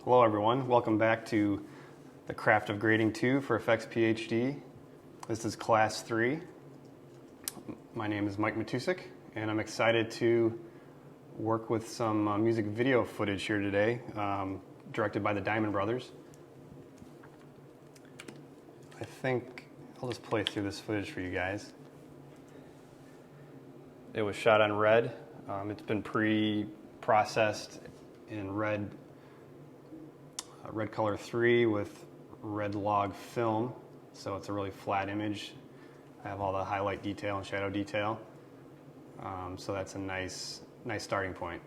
Hello everyone, welcome back to the Craft of Grading 2 for Effects PhD. This is Class 3. My name is Mike Matusik, and I'm excited to work with some music video footage here today, directed by the Diamond Brothers. I think I'll just play through this footage for you guys. It was shot on red. It's been pre-processed in red color 3 with red log film, so it's a really flat image. I have all the highlight detail and shadow detail, so that's a nice starting point.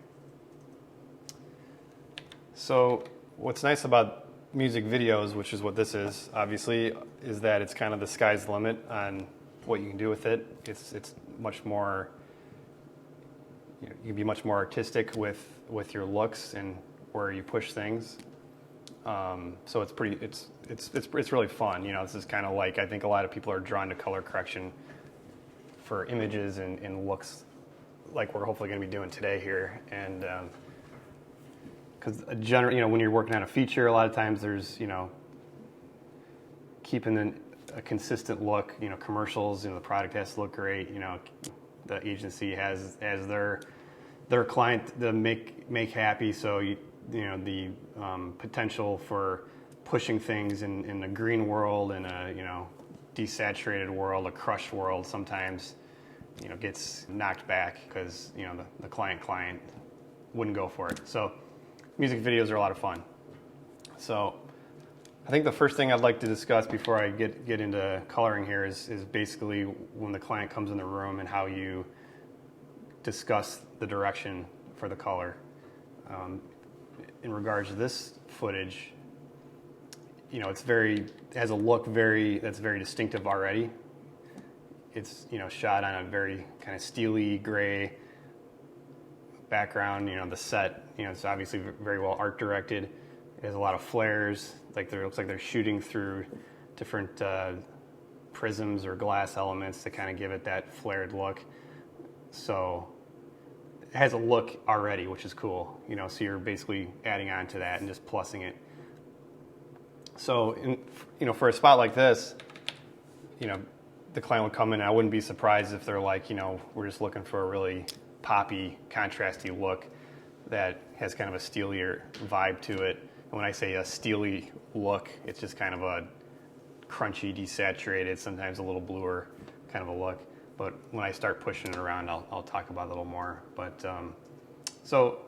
So what's nice about music videos, which is what this is, obviously, is that it's kind of the sky's the limit on what you can do with it. It's much more, you can be much more artistic with your looks and where you push things. So it's really fun. You know, this is kind of like, I think a lot of people are drawn to color correction for images and looks like we're hopefully going to be doing today here. And because when you're working on a feature, a lot of times there's, keeping a consistent look. Commercials, the product has to look great. The agency has their client to make happy, so the potential for pushing things in a green world and a desaturated world, a crushed world, sometimes gets knocked back because the client wouldn't go for it. So music videos are a lot of fun. So I think the first thing I'd like to discuss before I get into coloring here is basically when the client comes in the room and how you discuss the direction for the color. In regards to this footage, it has a look that's very distinctive already. It's shot on a very kind of steely gray background. The set, it's obviously very well art directed. It has a lot of flares. It looks like they're shooting through different prisms or glass elements to kind of give it that flared look. So it has a look already, which is cool. So you're basically adding on to that and just plussing it. So, for a spot like this, the client would come in, and I wouldn't be surprised if they're like, we're just looking for a really poppy, contrasty look that has kind of a steelier vibe to it. And when I say a steely look, it's just kind of a crunchy, desaturated, sometimes a little bluer kind of a look. But when I start pushing it around, I'll talk about it a little more. But so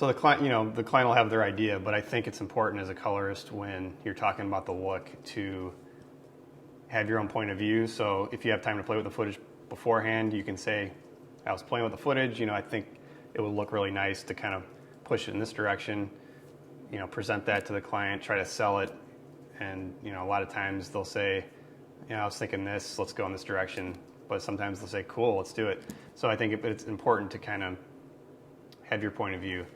the client, the client will have their idea. But I think it's important as a colorist when you're talking about the look to have your own point of view. So if you have time to play with the footage beforehand, you can say, "I was playing with the footage. I think it would look really nice to kind of push it in this direction." Present that to the client, try to sell it, and a lot of times they'll say, I was thinking this, let's go in this direction. But sometimes they'll say, cool, let's do it. So I think it's important to kind of have your point of view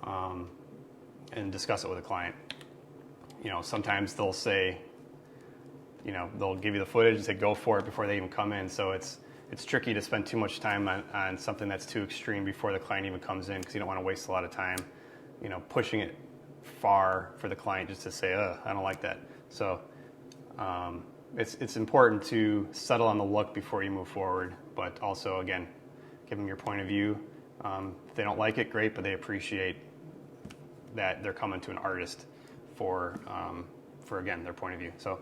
and discuss it with a client. Sometimes they'll say, they'll give you the footage and say, go for it before they even come in. So it's tricky to spend too much time on something that's too extreme before the client even comes in, because you don't want to waste a lot of time, pushing it far for the client just to say, I don't like that. So it's important to settle on the look before you move forward, but also, again, give them your point of view. If they don't like it, great, but they appreciate that they're coming to an artist for again, their point of view. So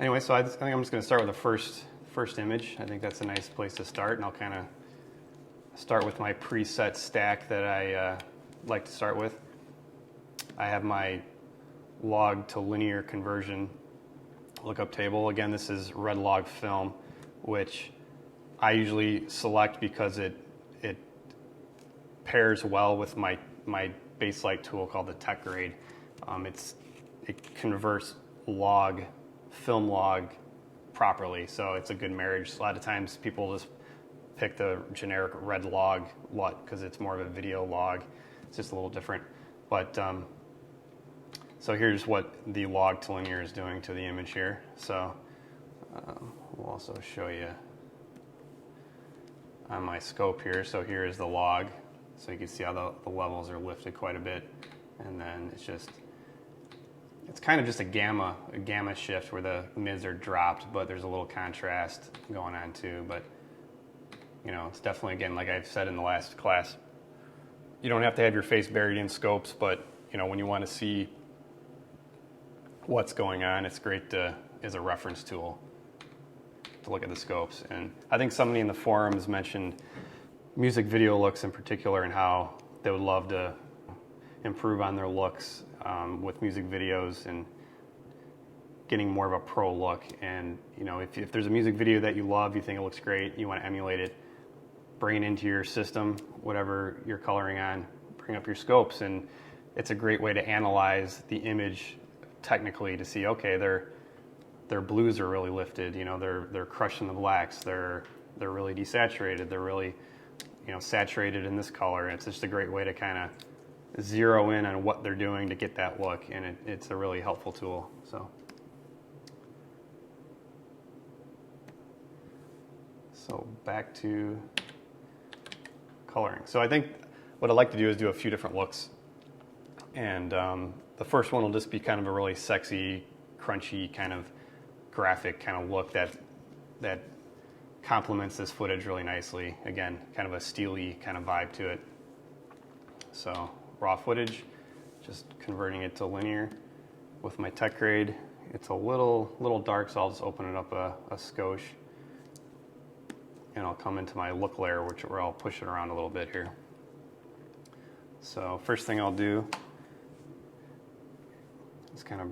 anyway, so I think I'm just going to start with the first image. I think that's a nice place to start, and I'll kind of start with my preset stack that I like to start with. I have my log to linear conversion lookup table. Again, this is red log film, which I usually select because it pairs well with my Baselight tool called the Tech Grade. It converts film log properly, so it's a good marriage. A lot of times people just pick the generic red log LUT because it's more of a video log. It's just a little different. But so here's what the log to linear is doing to the image here. So we'll also show you on my scope here. So here is the log. So you can see how the levels are lifted quite a bit. And then it's kind of just a gamma shift where the mids are dropped, but there's a little contrast going on too. But it's definitely, again, like I've said in the last class, you don't have to have your face buried in scopes, but when you want to see what's going on, it's great as a reference tool to look at the scopes. And I think somebody in the forums mentioned music video looks in particular and how they would love to improve on their looks with music videos and getting more of a pro look. And if there's a music video that you love, you think it looks great, you want to emulate it, bring it into your system, whatever you're coloring on, bring up your scopes, and it's a great way to analyze the image technically to see, okay, their blues are really lifted, they're crushing the blacks, they're really desaturated, they're really saturated in this color. It's just a great way to kind of zero in on what they're doing to get that look, and it's a really helpful tool. So back to coloring. So I think what I'd like to do is do a few different looks, and the first one will just be kind of a really sexy, crunchy, kind of graphic kind of look that complements this footage really nicely. Again, kind of a steely kind of vibe to it. So raw footage, just converting it to linear with my tech grade. It's a little dark, so I'll just open it up a skosh, and I'll come into my look layer, where I'll push it around a little bit here. So first thing I'll do is kind of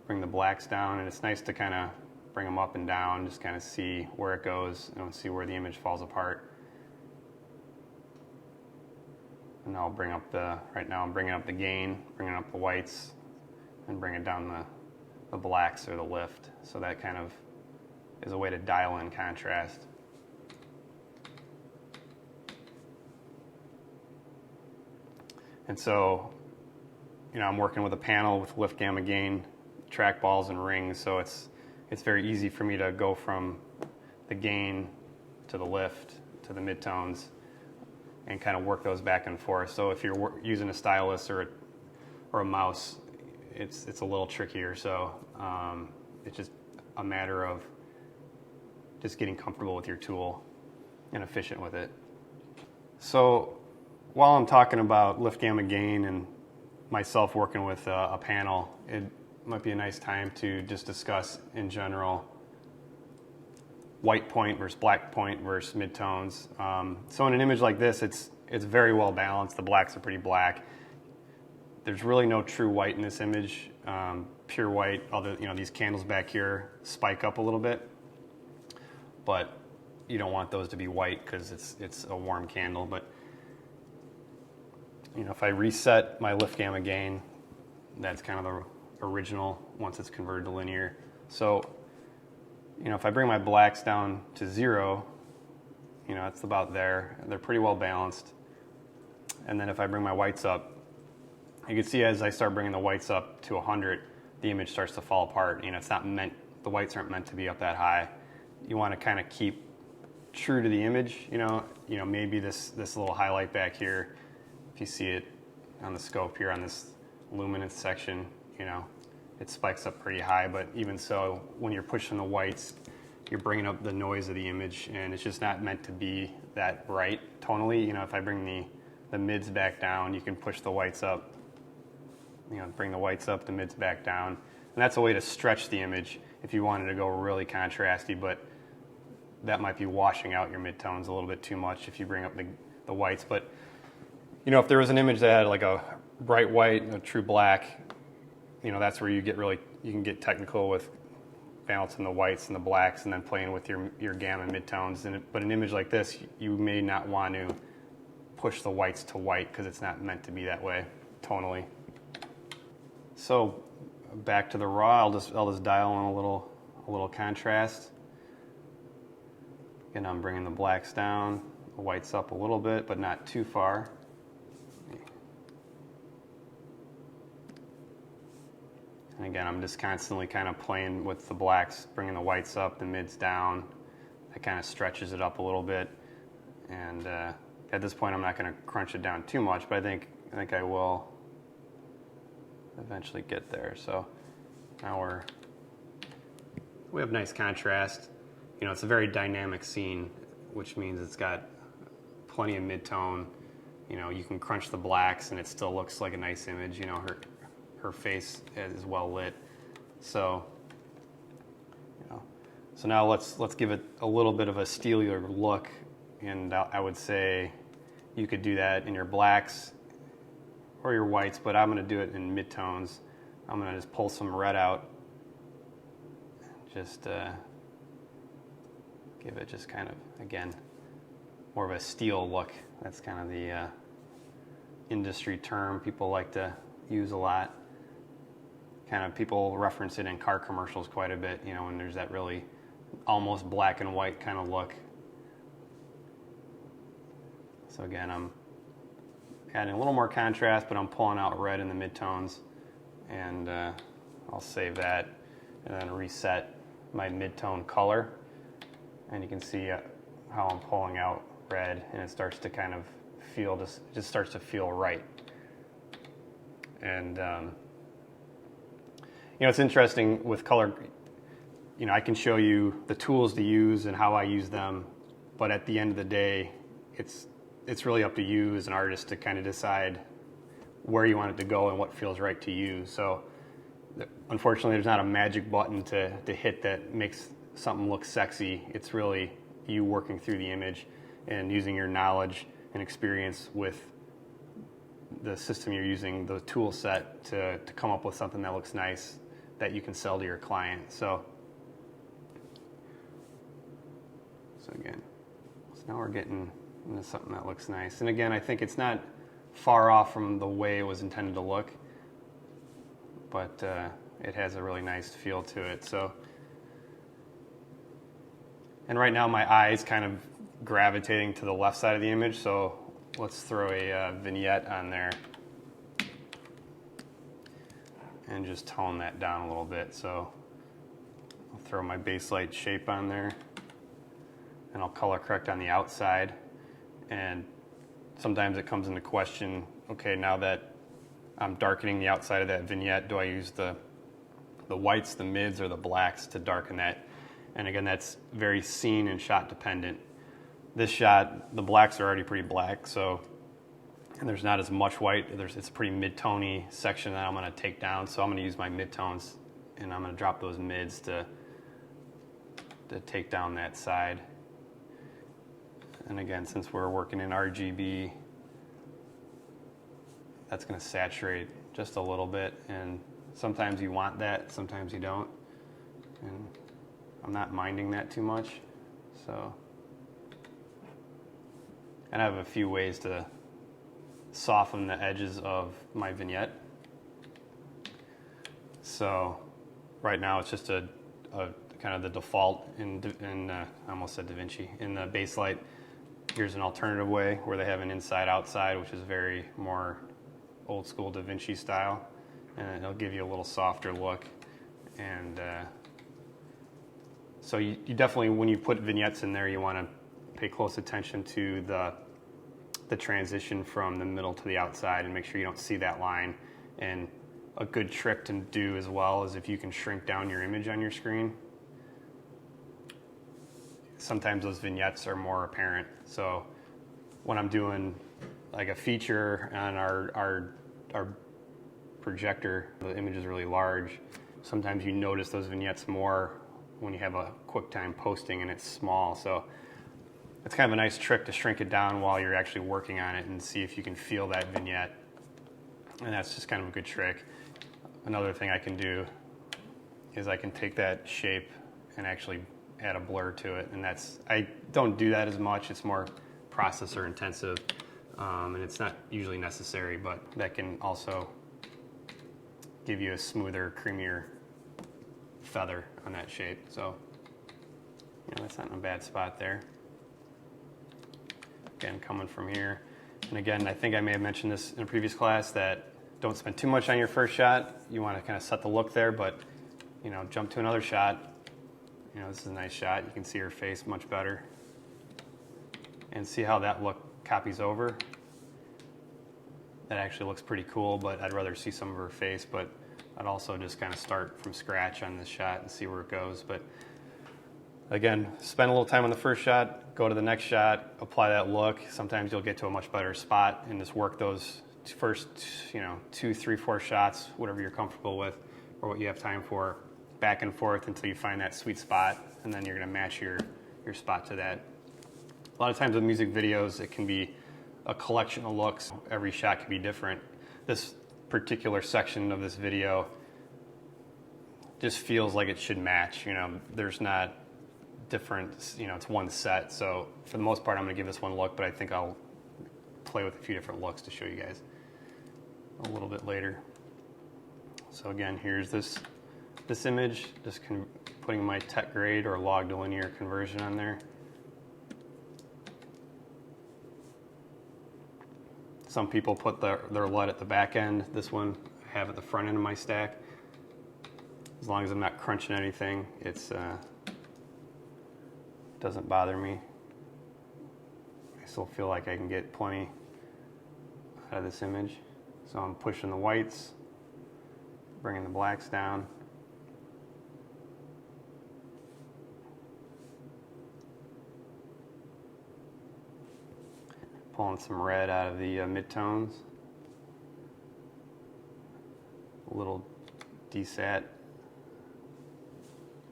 bring the blacks down, and it's nice to kind of bring them up and down, just kind of see where it goes, see where the image falls apart. And I'll bring up right now I'm bringing up the gain, bringing up the whites, and bringing down the blacks or the lift. So that kind of is a way to dial in contrast. And so, I'm working with a panel with lift, gamma, gain, track balls, and rings, so it's very easy for me to go from the gain to the lift to the midtones and kind of work those back and forth. So if you're using a stylus or a mouse, it's a little trickier. So it's just a matter of just getting comfortable with your tool and efficient with it. So while I'm talking about lift, gamma, gain, and myself working with a panel, it might be a nice time to just discuss in general white point versus black point versus midtones. So in an image like this, it's very well balanced. The blacks are pretty black. There's really no true white in this image. Pure white, although these candles back here spike up a little bit, but you don't want those to be white because it's a warm candle. But if I reset my lift, gamma, gain, that's kind of the original once it's converted to linear. So, if I bring my blacks down to 0, it's about there. They're pretty well balanced. And then if I bring my whites up, you can see as I start bringing the whites up to 100, the image starts to fall apart. It's not meant, the whites aren't meant to be up that high. You want to kind of keep true to the image. Maybe this little highlight back here, if you see it on the scope here on this luminance section, it spikes up pretty high, but even so, when you're pushing the whites, you're bringing up the noise of the image, and it's just not meant to be that bright tonally. If I bring the mids back down, you can push the whites up, bring the whites up, the mids back down, and that's a way to stretch the image if you wanted to go really contrasty, but that might be washing out your midtones a little bit too much if you bring up the whites. But if there was an image that had like a bright white and a true black, that's where you can get technical with balancing the whites and the blacks and then playing with your gamma midtones. But an image like this, you may not want to push the whites to white because it's not meant to be that way tonally. So back to the raw, I'll just dial in a little contrast. Again, I'm bringing the blacks down, the whites up a little bit, but not too far. And again, I'm just constantly kind of playing with the blacks, bringing the whites up, the mids down. That kind of stretches it up a little bit. And at this point, I'm not going to crunch it down too much, but I think I will eventually get there. So now we have nice contrast. You know, it's a very dynamic scene, which means it's got plenty of mid-tone. You know, you can crunch the blacks and it still looks like a nice image. You know, her face is well lit. So, you know, so now let's give it a little bit of a steelier look, and I would say you could do that in your blacks or your whites, but I'm going to do it in mid-tones. I'm going to just pull some red out, just give it just kind of, again, more of a steel look. That's kind of the industry term people like to use a lot. Kind of people reference it in car commercials quite a bit, you know, when there's that really almost black and white kind of look. So again, I'm adding a little more contrast, but I'm pulling out red in the midtones, and I'll save that and then reset my midtone color. And you can see how I'm pulling out red, and it starts to kind of feel, just starts to feel right. And you know, it's interesting with color. You know, I can show you the tools to use and how I use them, but at the end of the day, it's really up to you as an artist to kind of decide where you want it to go and what feels right to you. So unfortunately, there's not a magic button to hit that makes something look sexy. It's really you working through the image and using your knowledge and experience with the system you're using, the tool set, to come up with something that looks nice that you can sell to your client. So again, so now we're getting into something that looks nice. And again, I think it's not far off from the way it was intended to look, but it has a really nice feel to it. So, and right now my eye is kind of gravitating to the left side of the image, so let's throw a vignette on there and just tone that down a little bit. So I'll throw my Baselight shape on there, and I'll color correct on the outside. And sometimes it comes into question, okay, now that I'm darkening the outside of that vignette, do I use the whites, the mids, or the blacks to darken that? And again, that's very scene and shot dependent. This shot, the blacks are already pretty black, so, and there's not as much white. It's a pretty mid-tony section that I'm going to take down, so I'm going to use my mid-tones, and I'm going to drop those mids to take down that side. And again, since we're working in RGB, that's going to saturate just a little bit, and sometimes you want that, sometimes you don't, and I'm not minding that too much. So, and I have a few ways to soften the edges of my vignette. So right now it's just a kind of the default in I almost said DaVinci, in the Baselight. Here's an alternative way where they have an inside-outside, which is very more old school DaVinci style, and it'll give you a little softer look. And so you definitely, when you put vignettes in there, you want to pay close attention to the transition from the middle to the outside and make sure you don't see that line. And a good trick to do as well is if you can shrink down your image on your screen. Sometimes those vignettes are more apparent. So when I'm doing like a feature on our projector, the image is really large. Sometimes you notice those vignettes more when you have a QuickTime posting and it's small. So it's kind of a nice trick to shrink it down while you're actually working on it and see if you can feel that vignette. And that's just kind of a good trick. Another thing I can do is I can take that shape and actually add a blur to it. And I don't do that as much. It's more processor intensive, and it's not usually necessary, but that can also give you a smoother, creamier feather on that shape. So, you know, that's not in a bad spot there. Again, coming from here. And again, I think I may have mentioned this in a previous class that don't spend too much on your first shot. You want to kind of set the look there, but, you know, jump to another shot. You know, this is a nice shot. You can see her face much better. And see how that look copies over. that actually looks pretty cool, but I'd rather see some of her face. But I'd also just kind of start from scratch on this shot and see where it goes. But again, spend a little time on the first shot, go to the next shot, apply that look. Sometimes you'll get to a much better spot and just work those first, 2, 3, 4 shots, whatever you're comfortable with or what you have time for, back and forth until you find that sweet spot, and then you're going to match your spot to that. A lot of times with music videos, it can be a collection of looks. Every shot can be different. This particular section of this video just feels like it should match. There's not different, it's one set. So for the most part, I'm going to give this one look, but I think I'll play with a few different looks to show you guys a little bit later. So again, here's this image, just putting my tech grade or log to linear conversion on there. Some people put their LUT at the back end. This one I have at the front end of my stack. As long as I'm not crunching anything, it's doesn't bother me. I still feel like I can get plenty out of this image. So I'm pushing the whites, bringing the blacks down. Pulling some red out of the midtones. A little desat.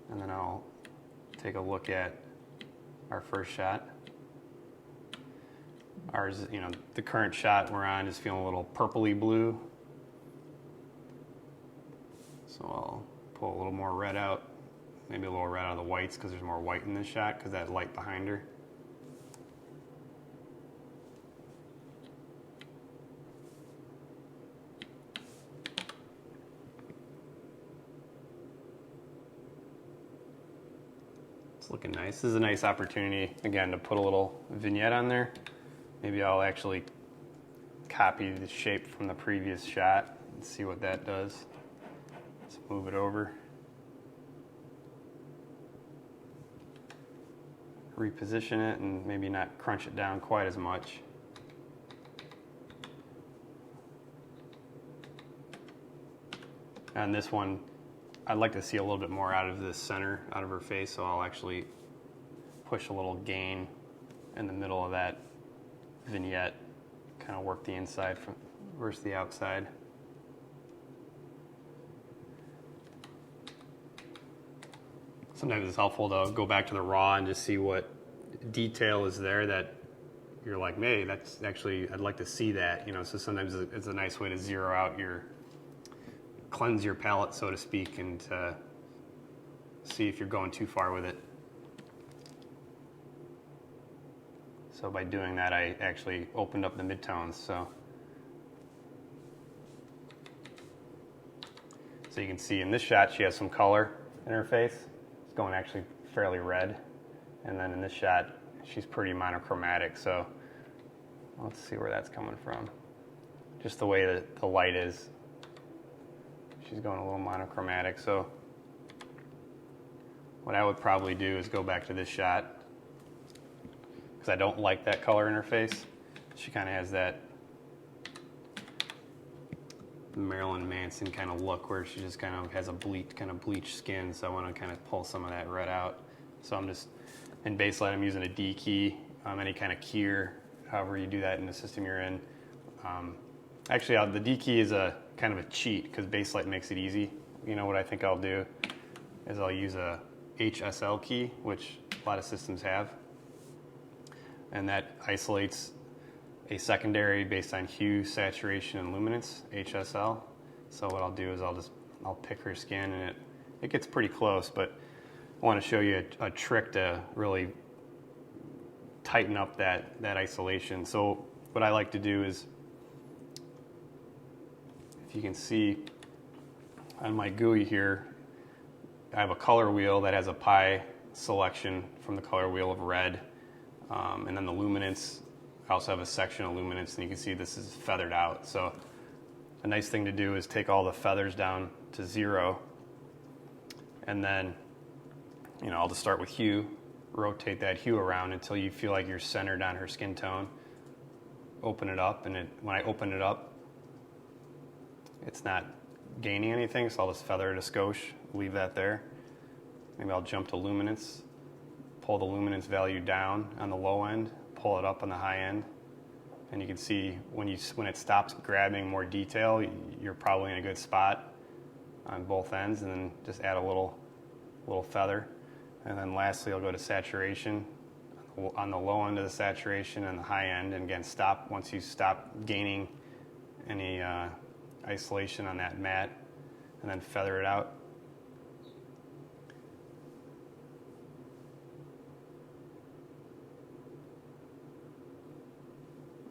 And then I'll take a look at our first shot. Ours, the current shot we're on is feeling a little purpley blue. So I'll pull a little more red out, maybe a little red out of the whites because there's more white in this shot because that light behind her. It's looking nice. This is a nice opportunity, again, to put a little vignette on there. Maybe I'll actually copy the shape from the previous shot and see what that does. Let's move it over. Reposition it and maybe not crunch it down quite as much. And this one, I'd like to see a little bit more out of the center, out of her face, so I'll actually push a little gain in the middle of that vignette, kind of work the inside versus the outside. Sometimes it's helpful to go back to the raw and just see what detail is there that you're like, hey, that's actually, I'd like to see that, so sometimes it's a nice way to zero out cleanse your palette, so to speak, and see if you're going too far with it. So by doing that, I actually opened up the midtones. So you can see in this shot, she has some color in her face. It's going actually fairly red. And then in this shot, she's pretty monochromatic. So let's see where that's coming from. Just the way that the light is. She's going a little monochromatic, so what I would probably do is go back to this shot because I don't like that color in her face. She kind of has that Marilyn Manson kind of look where she just kind of has a bleached skin, so I want to kind of pull some of that red out. So I'm just, in Baselight, I'm using a D key, any kind of keyer, however you do that in the system you're in. Actually, the D key is a kind of a cheat because Baselight makes it easy. What I think I'll do is I'll use a HSL key, which a lot of systems have, and that isolates a secondary based on hue, saturation, and luminance, HSL. So what I'll do is I'll pick her skin, and it gets pretty close, but I want to show you a trick to really tighten up that isolation. So what I like to do is, you can see on my GUI here, I have a color wheel that has a pie selection from the color wheel of red, and then the luminance, I also have a section of luminance, and you can see this is feathered out. So a nice thing to do is take all the feathers down to 0, and then I'll just start with hue, rotate that hue around until you feel like you're centered on her skin tone, open it up, and when I open it up, it's not gaining anything, so I'll just feather it a skosh, leave that there. Maybe I'll jump to luminance, pull the luminance value down on the low end, pull it up on the high end, and you can see when it stops grabbing more detail, you're probably in a good spot on both ends, and then just add a little feather. And then lastly, I'll go to saturation on the low end of the saturation and the high end, and again, stop once you stop gaining any isolation on that matte, and then feather it out.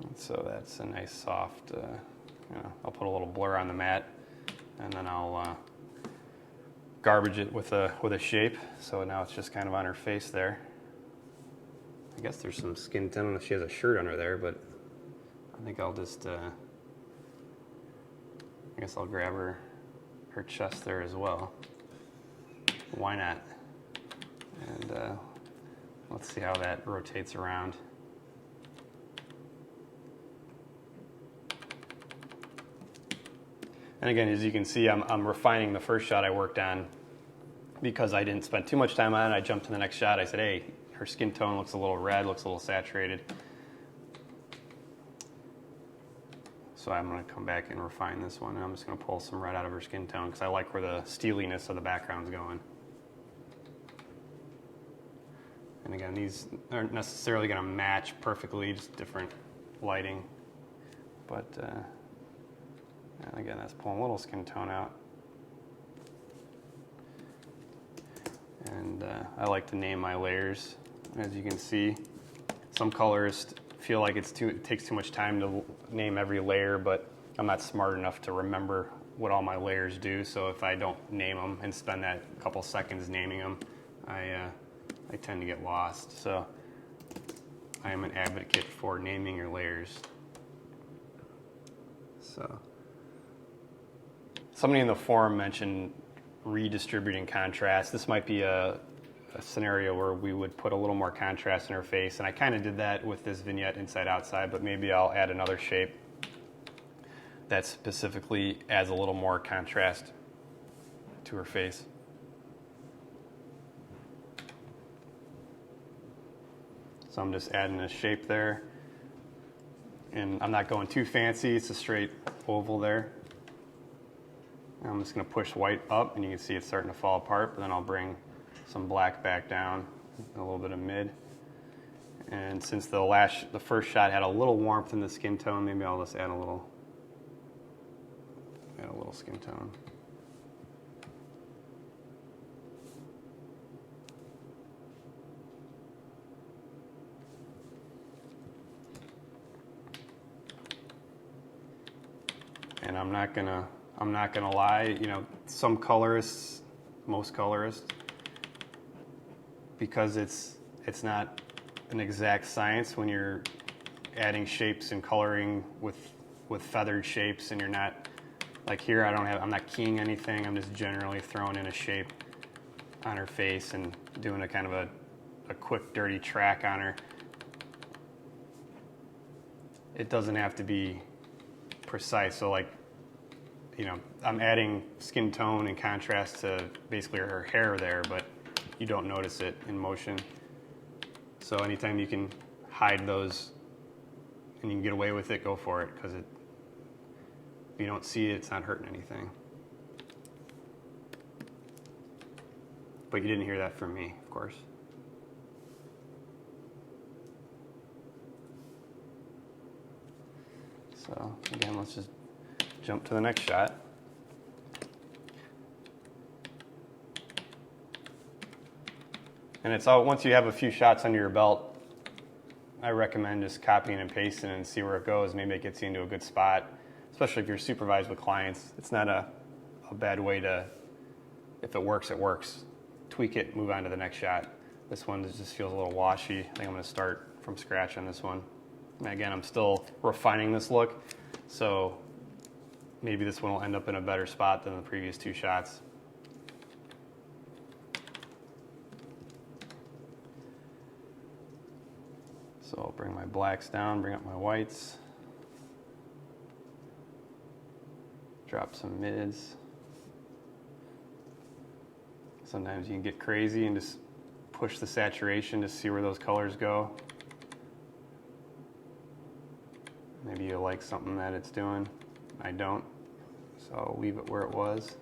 And so that's a nice soft, I'll put a little blur on the matte, and then I'll garbage it with a shape. So now it's just kind of on her face there. I guess there's some skin tone. I don't know if she has a shirt under there, but I think I'll just, I guess I'll grab her chest there as well. Why not? And let's see how that rotates around. And again, as you can see, I'm refining the first shot I worked on because I didn't spend too much time on it. I jumped to the next shot. I said, hey, her skin tone looks a little red, looks a little saturated. So I'm going to come back and refine this one. And I'm just going to pull some red out of her skin tone because I like where the steeliness of the background's going. And again, these aren't necessarily going to match perfectly, just different lighting. But and again, that's pulling a little skin tone out. And I like to name my layers. As you can see, some colorists feel like it takes too much time to name every layer, but I'm not smart enough to remember what all my layers do. So if I don't name them and spend that couple seconds naming them, I tend to get lost. So I am an advocate for naming your layers. So somebody in the forum mentioned redistributing contrast. This might be a scenario where we would put a little more contrast in her face, and I kind of did that with this vignette inside outside, but maybe I'll add another shape that specifically adds a little more contrast to her face. So I'm just adding a shape there, and I'm not going too fancy. It's a straight oval there. And I'm just going to push white up, and you can see it's starting to fall apart, but then I'll bring some black back down, a little bit of mid. And since the first shot had a little warmth in the skin tone, maybe I'll just add a little skin tone. And I'm not gonna lie, some colorists, most colorists, because it's not an exact science when you're adding shapes and coloring with feathered shapes, and you're not, like here, I'm not keying anything, I'm just generally throwing in a shape on her face and doing a kind of a quick dirty track on her. It doesn't have to be precise. So I'm adding skin tone and contrast to basically her hair there, but you don't notice it in motion. So anytime you can hide those and you can get away with it, go for it, because if you don't see it, it's not hurting anything. But you didn't hear that from me, of course. So again, let's just jump to the next shot. And it's all, once you have a few shots under your belt, I recommend just copying and pasting and see where it goes. Maybe it gets you into a good spot, especially if you're supervised with clients. It's not a bad way to, if it works, it works. Tweak it, move on to the next shot. This one just feels a little washy. I think I'm going to start from scratch on this one. And again, I'm still refining this look, so maybe this one will end up in a better spot than the previous two shots. So I'll bring my blacks down, bring up my whites. Drop some mids. Sometimes you can get crazy and just push the saturation to see where those colors go. Maybe you like something that it's doing. I don't, so I'll leave it where it was.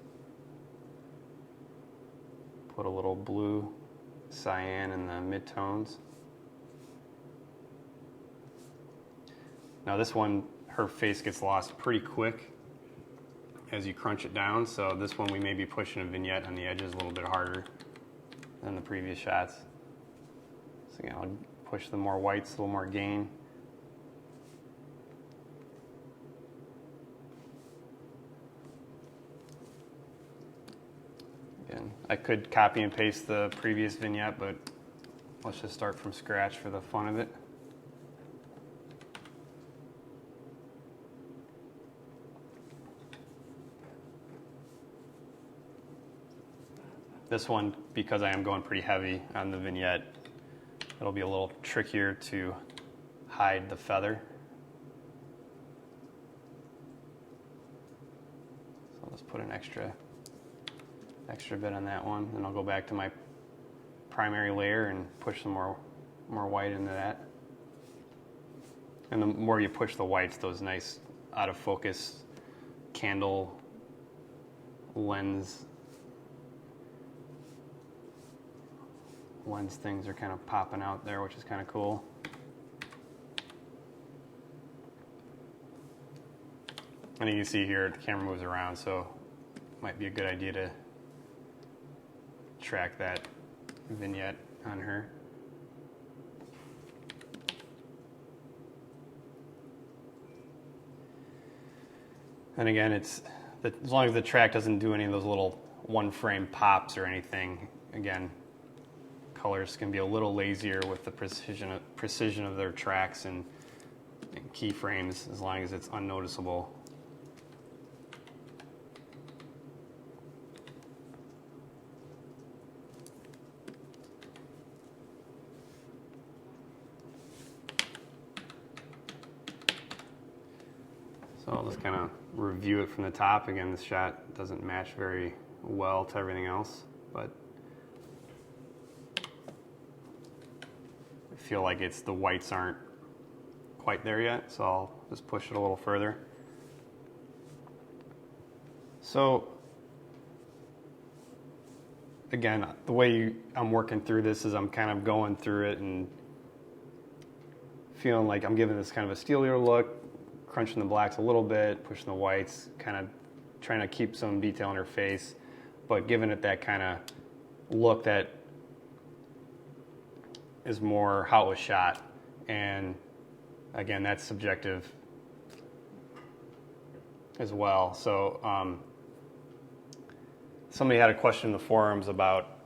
Put a little blue cyan in the mid-tones. Now this one, her face gets lost pretty quick as you crunch it down, so this one we may be pushing a vignette on the edges a little bit harder than the previous shots. So again, I'll push the more whites, a little more gain. Again, I could copy and paste the previous vignette, but let's just start from scratch for the fun of it. This one, because I am going pretty heavy on the vignette, it'll be a little trickier to hide the feather. So let's put an extra bit on that one, and I'll go back to my primary layer and push some more white into that. And the more you push the whites, those nice out of focus candle lens things are kind of popping out there, which is kind of cool. And you can see here the camera moves around, so it might be a good idea to track that vignette on her. And again, as long as the track doesn't do any of those little one frame pops or anything, again, colors can be a little lazier with the precision of their tracks and keyframes, as long as it's unnoticeable. So I'll just kind of review it from the top. Again, this shot doesn't match very well to everything else, but I feel like the whites aren't quite there yet, so I'll just push it a little further. So again, the way I'm working through this is I'm kind of going through it and feeling like I'm giving this kind of a steelier look, crunching the blacks a little bit, pushing the whites, kind of trying to keep some detail in her face, but giving it that kind of look that is more how it was shot. And again, that's subjective as well. So somebody had a question in the forums about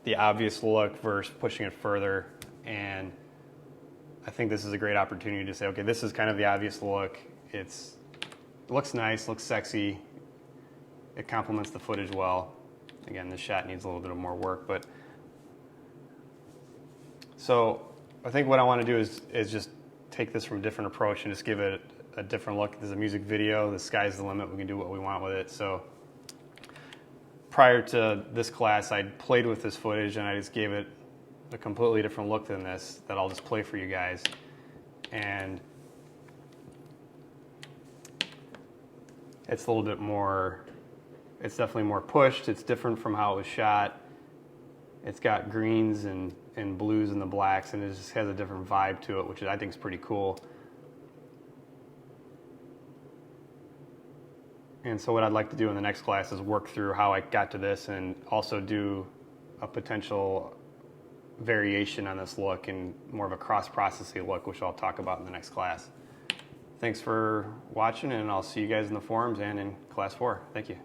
the obvious look versus pushing it further, and I think this is a great opportunity to say, okay, this is kind of the obvious look. It looks nice, looks sexy, it complements the footage well. Again, this shot needs a little bit of more work, but so I think what I want to do is just take this from a different approach and just give it a different look. There's a music video, the sky's the limit, we can do what we want with it. So prior to this class, I played with this footage and I just gave it a completely different look than this that I'll just play for you guys. And it's a little bit more, it's definitely more pushed, it's different from how it was shot. It's got greens and blues and the blacks, and it just has a different vibe to it, which I think is pretty cool. And so what I'd like to do in the next class is work through how I got to this and also do a potential variation on this look and more of a cross-processing look, which I'll talk about in the next class. Thanks for watching, and I'll see you guys in the forums and in class 4. Thank you.